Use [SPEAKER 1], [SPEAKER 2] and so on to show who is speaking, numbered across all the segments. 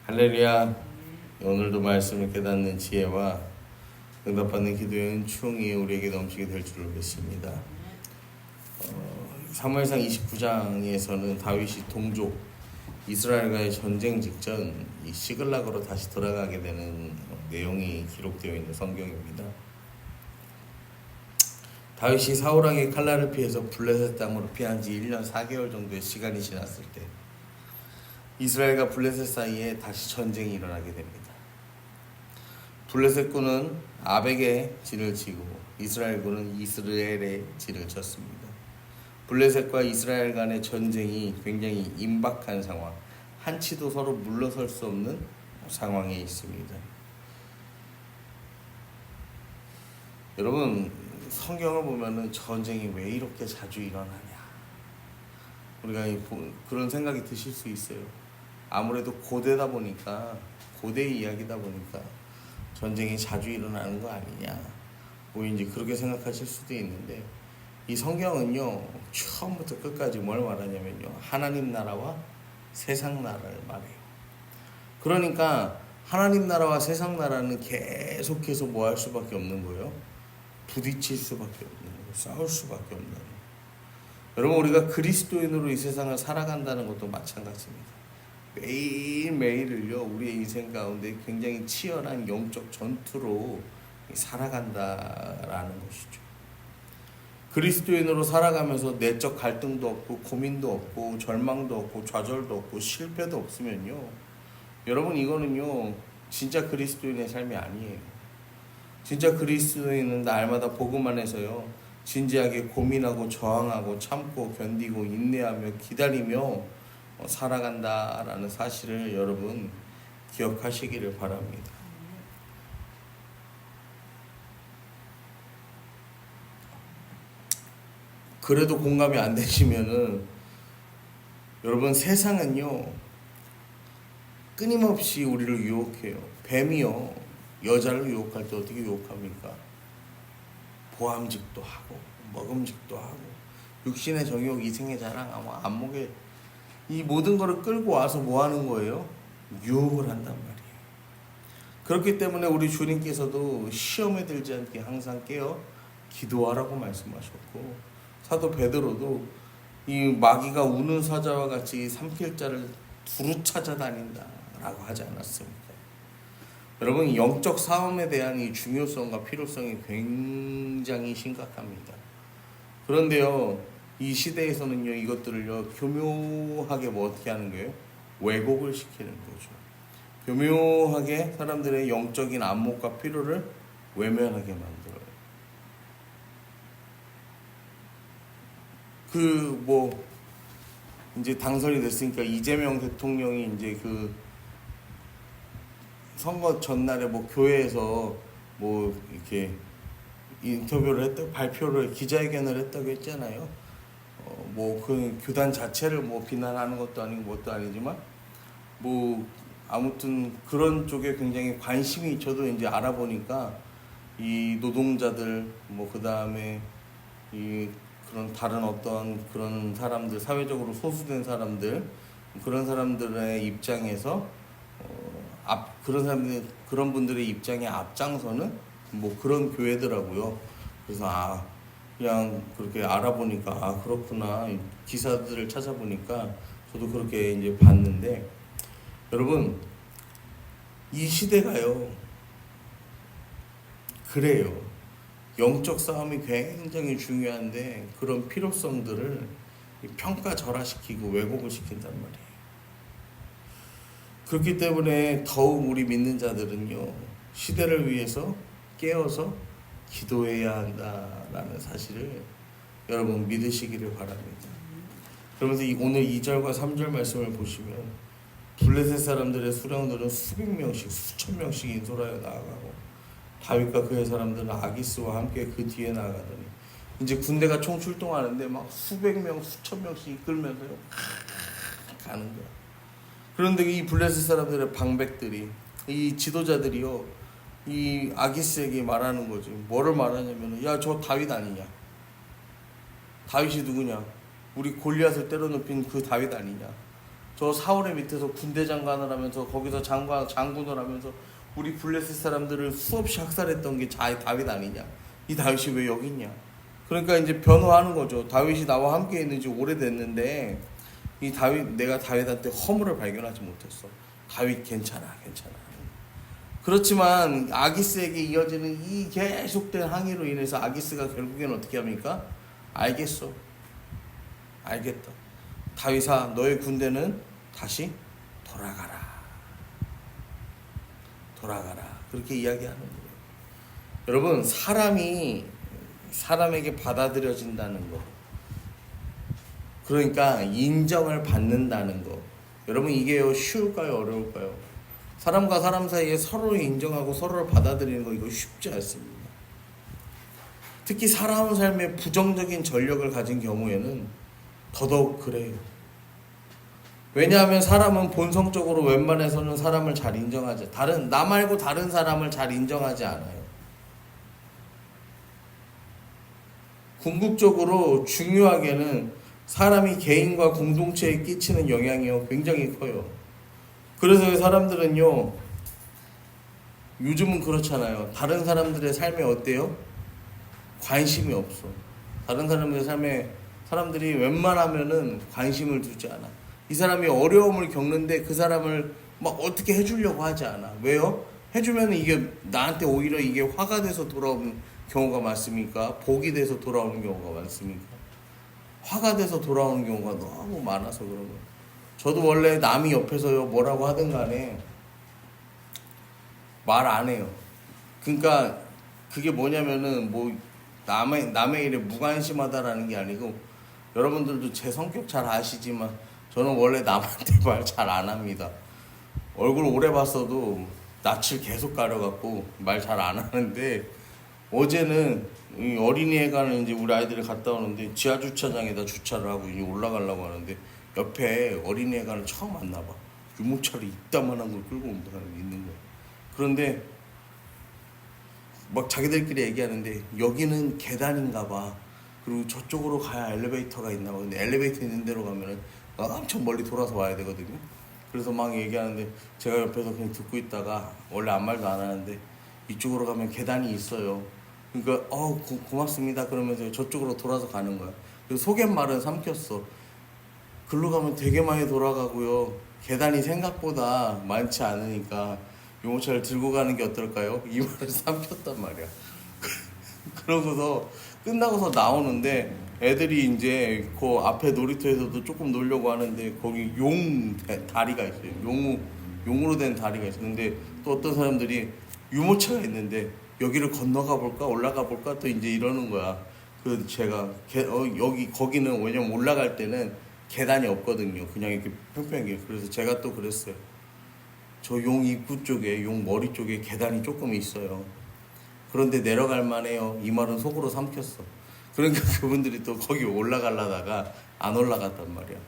[SPEAKER 1] 할렐루야. 오늘도 말씀을 깨닫는 지혜와 응답받는 기도의 은총이 우리에게 넘치게 될 줄을 믿습니다. 사무엘상 29장에서는 다윗이 동족 이스라엘과의 전쟁 직전 이 시글락으로 다시 돌아가게 되는 내용이 기록되어 있는 성경입니다. 다윗이 사울왕의 칼날을 피해서 블레셋 땅으로 피한 지 1년 4개월 정도의 시간이 지났을 때 이스라엘과 블레셋 사이에 다시 전쟁이 일어나게 됩니다. 블레셋군은 아벡에 진을 치고 이스라엘군은 이스라엘에 진을 쳤습니다. 블레셋과 이스라엘 간의 전쟁이 굉장히 임박한 상황, 한치도 서로 물러설 수 없는 상황에 있습니다. 여러분, 성경을 보면은 전쟁이 왜 이렇게 자주 일어나냐, 우리가 그런 생각이 드실 수 있어요. 아무래도 고대다 보니까, 고대의 이야기다 보니까 전쟁이 자주 일어나는 거 아니냐, 뭐 이제 그렇게 생각하실 수도 있는데, 이 성경은요 처음부터 끝까지 뭘 말하냐면요, 하나님 나라와 세상 나라를 말해요. 그러니까 하나님 나라와 세상 나라는 계속해서 뭐 할 수밖에 없는 거예요? 부딪힐 수밖에 없는 거예요. 싸울 수밖에 없는 거예요. 여러분, 우리가 그리스도인으로 이 세상을 살아간다는 것도 마찬가지입니다. 매일매일을요 우리의 인생 가운데 굉장히 치열한 영적 전투로 살아간다라는 것이죠. 그리스도인으로 살아가면서 내적 갈등도 없고 고민도 없고 절망도 없고 좌절도 없고 실패도 없으면요, 여러분, 이거는요 진짜 그리스도인의 삶이 아니에요. 진짜 그리스도인은 날마다 복음 안에서요 진지하게 고민하고 저항하고 참고 견디고 인내하며 기다리며 살아간다라는 사실을 여러분 기억하시기를 바랍니다. 그래도 공감이 안 되시면은, 여러분, 세상은요 끊임없이 우리를 유혹해요. 뱀이요 여자를 유혹할 때 어떻게 유혹합니까? 보암직도 하고 먹음직도 하고 육신의 정욕, 이생의 자랑, 안목에 이 모든 거를 끌고 와서 뭐 하는 거예요? 유혹을 한단 말이에요. 그렇기 때문에 우리 주님께서도 시험에 들지 않게 항상 깨어 기도하라고 말씀하셨고, 사도 베드로도 이 마귀가 우는 사자와 같이 삼킬 자를 두루 찾아다닌다라고 하지 않았습니까? 여러분, 영적 싸움에 대한 이 중요성과 필요성이 굉장히 심각합니다. 그런데요, 이 시대에서는요 이것들을요 교묘하게 뭐 어떻게 하는 거예요? 왜곡을 시키는 거죠. 교묘하게 사람들의 영적인 안목과 필요를 외면하게 만들어요. 이제 당선이 됐으니까 이재명 대통령이 이제 그 선거 전날에 뭐 교회에서 뭐 이렇게 인터뷰를 했다고, 발표를, 기자회견을 했다고 했잖아요. 뭐 그 교단 자체를 뭐 비난하는 것도 아니고 뭣도 아니지만 뭐 아무튼 그런 쪽에 굉장히 관심이, 저도 이제 알아보니까 이 노동자들 뭐 그 다음에 이 그런 다른 어떤 그런 사람들, 사회적으로 소수된 사람들, 그런 사람들의 입장에서 그런 분들의 입장에 앞장서는 뭐 그런 교회더라고요. 그래서 그냥 그렇게 알아보니까 그렇구나, 기사들을 찾아보니까 저도 그렇게 이제 봤는데, 여러분, 이 시대가요 그래요. 영적 싸움이 굉장히 중요한데 그런 필요성들을 평가절하시키고 왜곡을 시킨단 말이에요. 그렇기 때문에 더욱 우리 믿는 자들은요 시대를 위해서 깨어서 기도해야 한다라는 사실을 여러분 믿으시기를 바랍니다. 그러면서 오늘 2절과 3절 말씀을 보시면 블레셋 사람들의 수령들은 수백 명씩, 수천 명씩 인솔하여 나아가고 다윗과 그의 사람들은 아기스와 함께 그 뒤에 나아가더니, 이제 군대가 총 출동하는데 막 수백 명, 수천 명씩 이끌면서 가는 거야. 그런데 이 블레셋 사람들의 방백들이, 이 지도자들이요 이 아기스에게 말하는 거지. 뭐를 말하냐면, 야, 저 다윗 아니냐? 다윗이 누구냐? 우리 골리앗을 때려눕힌 그 다윗 아니냐? 저 사울의 밑에서 군대 장관을 하면서 거기서 장군을 하면서 우리 블레셋 사람들을 수없이 학살했던 게 다윗 아니냐? 이 다윗이 왜 여기 있냐? 그러니까 이제 변호하는 거죠. 다윗이 나와 함께 있는 지 오래됐는데 내가 다윗한테 허물을 발견하지 못했어. 다윗 괜찮아. 그렇지만 아기스에게 이어지는 이 계속된 항의로 인해서 아기스가 결국에는 어떻게 합니까? 알겠다. 다윗아, 너의 군대는 다시 돌아가라. 그렇게 이야기하는 거예요. 여러분, 사람에게 받아들여진다는 거, 그러니까 인정을 받는다는 거, 여러분 이게요 쉬울까요 어려울까요? 사람과 사람 사이에 서로를 인정하고 서로를 받아들이는 거, 이거 쉽지 않습니다. 특히 살아온 삶에 부정적인 전력을 가진 경우에는 더더욱 그래요. 왜냐하면 사람은 본성적으로 웬만해서는 사람을 잘 인정하지, 나 말고 다른 사람을 잘 인정하지 않아요. 궁극적으로 중요하게는 사람이 개인과 공동체에 끼치는 영향이 굉장히 커요. 그래서 사람들은요, 요즘은 그렇잖아요. 다른 사람들의 삶에 어때요? 관심이 없어. 다른 사람들의 삶에 사람들이 웬만하면은 관심을 두지 않아. 이 사람이 어려움을 겪는데 그 사람을 막 어떻게 해주려고 하지 않아. 왜요? 해주면 이게 나한테 오히려 이게 화가 돼서 돌아오는 경우가 많습니까? 복이 돼서 돌아오는 경우가 많습니까? 화가 돼서 돌아오는 경우가 너무 많아서 그런 거예요. 저도 원래 남이 옆에서요 뭐라고 하든 간에 말 안 해요. 그러니까 그게 뭐냐면은 뭐 남의 일에 무관심하다라는 게 아니고, 여러분들도 제 성격 잘 아시지만 저는 원래 남한테 말 잘 안 합니다. 얼굴 오래 봤어도 낯을 계속 가려갖고 말 잘 안 하는데, 어제는 이 어린이회관을 이제 우리 아이들을 갔다 오는데 지하 주차장에다 주차를 하고 이제 올라가려고 하는데 옆에 어린이회관을 처음 만나봐. 유모차를 이따만한 걸 끌고 온 사람이 있는 거야. 그런데 막 자기들끼리 얘기하는데 여기는 계단인가 봐. 그리고 저쪽으로 가야 엘리베이터가 있나 봐. 근데 엘리베이터 있는 데로 가면은 엄청 멀리 돌아서 와야 되거든요. 그래서 막 얘기하는데 제가 옆에서 그냥 듣고 있다가, 원래 아무 말도 안 하는데 이쪽으로 가면 계단이 있어요. 그러니까 고맙습니다 그러면서 저쪽으로 돌아서 가는 거야. 그래서 속갯말은 삼켰어. 글로 가면 되게 많이 돌아가고요, 계단이 생각보다 많지 않으니까 유모차를 들고 가는 게 어떨까요? 이 말을 삼켰단 말이야. 그러고서 끝나고서 나오는데 애들이 이제 그 앞에 놀이터에서도 조금 놀려고 하는데 거기 다리가 있어요. 용으로 된 다리가 있어요. 근데 또 어떤 사람들이 유모차가 있는데 여기를 건너가 볼까 올라가 볼까 또 이제 이러는 거야. 그 제가 거기는 왜냐면 올라갈 때는 계단이 없거든요. 그냥 이렇게 평평하게. 그래서 제가 또 그랬어요. 저 용 입구 쪽에, 용 머리 쪽에 계단이 조금 있어요. 그런데 내려갈 만해요. 이 말은 속으로 삼켰어. 그러니까 그분들이 또 거기 올라가려다가 안 올라갔단 말이야.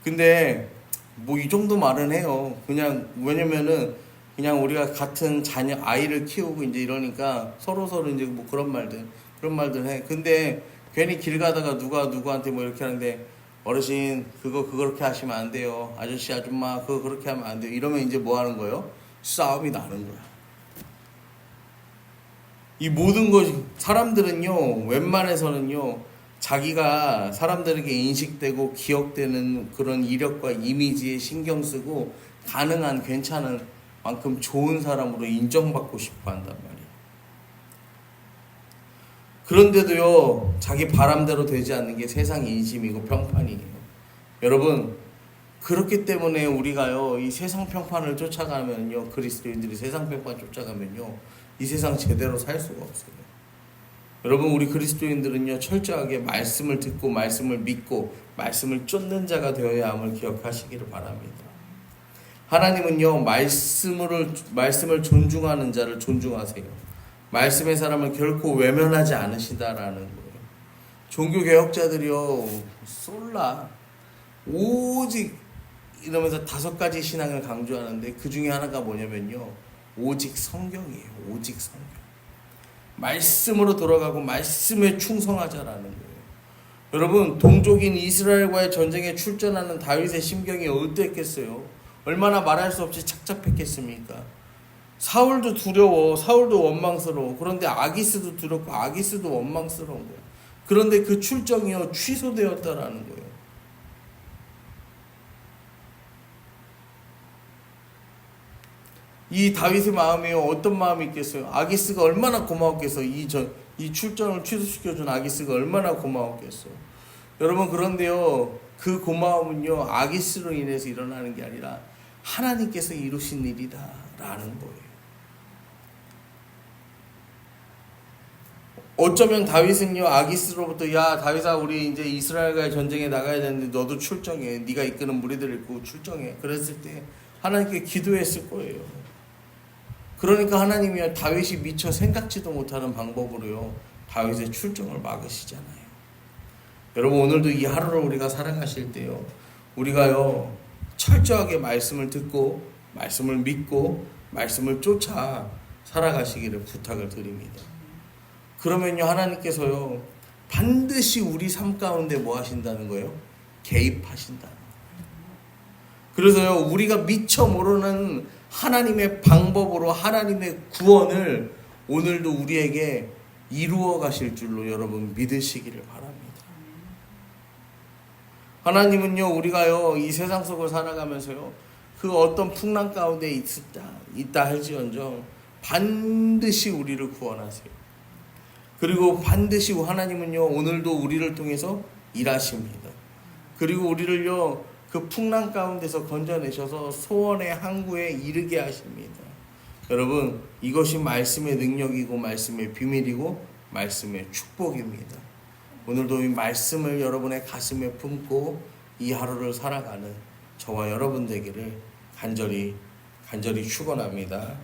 [SPEAKER 1] 근데 뭐 이 정도 말은 해요. 그냥 왜냐면은 그냥 우리가 같은 아이를 키우고 이제 이러니까 서로 이제 뭐 그런 말들 해. 근데 괜히 길 가다가 누구한테 뭐 이렇게 하는데, 어르신 그거 그렇게 하시면 안 돼요. 아저씨 아줌마 그거 그렇게 하면 안 돼요. 이러면 이제 뭐 하는 거예요? 싸움이 나는 거야. 이 모든 것이, 사람들은요 웬만해서는요 자기가 사람들에게 인식되고 기억되는 그런 이력과 이미지에 신경 쓰고 가능한 괜찮은 만큼 좋은 사람으로 인정받고 싶어 한단 말이에요. 그런데도요 자기 바람대로 되지 않는 게 세상 인심이고 평판이에요. 여러분, 그렇기 때문에 우리가요 이 세상 평판을 쫓아가면요, 그리스도인들이 세상 평판 쫓아가면요 이 세상 제대로 살 수가 없어요. 여러분, 우리 그리스도인들은요 철저하게 말씀을 듣고 말씀을 믿고 말씀을 쫓는 자가 되어야 함을 기억하시기를 바랍니다. 하나님은요 말씀을 존중하는 자를 존중하세요. 말씀의 사람을 결코 외면하지 않으시다라는 거예요. 종교개혁자들이요 쏠라 오직 이러면서 5가지 신앙을 강조하는데 그 중에 하나가 뭐냐면요, 오직 성경이에요. 오직 성경. 말씀으로 돌아가고 말씀에 충성하자라는 거예요. 여러분, 동족인 이스라엘과의 전쟁에 출전하는 다윗의 심경이 어땠겠어요? 얼마나 말할 수 없이 착잡했겠습니까? 사울도 두려워, 사울도 원망스러워. 그런데 아기스도 두렵고 아기스도 원망스러운 거예요. 그런데 그 출정이요 취소되었다라는 거예요. 이 다윗의 마음이 어떤 마음이 있겠어요? 아기스가 얼마나 고마웠겠어요. 이 출정을 취소시켜준 아기스가 얼마나 고마웠겠어요. 여러분, 그런데요, 그 고마움은요 아기스로 인해서 일어나는 게 아니라 하나님께서 이루신 일이다라는 거예요. 어쩌면 다윗은요 아기스로부터, 야 다윗아, 우리 이제 이스라엘과의 전쟁에 나가야 되는데 너도 출정해, 네가 이끄는 무리들을 입고 출정해, 그랬을 때 하나님께 기도했을 거예요. 그러니까 하나님이요 다윗이 미처 생각지도 못하는 방법으로요 다윗의 출정을 막으시잖아요. 여러분, 오늘도 이 하루를 우리가 살아가실 때요 우리가요 철저하게 말씀을 듣고 말씀을 믿고 말씀을 쫓아 살아가시기를 부탁을 드립니다. 그러면요 하나님께서요 반드시 우리 삶 가운데 뭐 하신다는 거예요? 개입하신다는 거예요. 그래서요 우리가 미처 모르는 하나님의 방법으로 하나님의 구원을 오늘도 우리에게 이루어 가실 줄로 여러분 믿으시기를 바랍니다. 하나님은요 우리가요 이 세상 속을 살아가면서요 그 어떤 풍랑 가운데 있다 할지언정 반드시 우리를 구원하세요. 그리고 반드시 하나님은요 오늘도 우리를 통해서 일하십니다. 그리고 우리를요 그 풍랑 가운데서 건져내셔서 소원의 항구에 이르게 하십니다. 여러분, 이것이 말씀의 능력이고 말씀의 비밀이고 말씀의 축복입니다. 오늘도 이 말씀을 여러분의 가슴에 품고 이 하루를 살아가는 저와 여러분 되기를 간절히 축원합니다.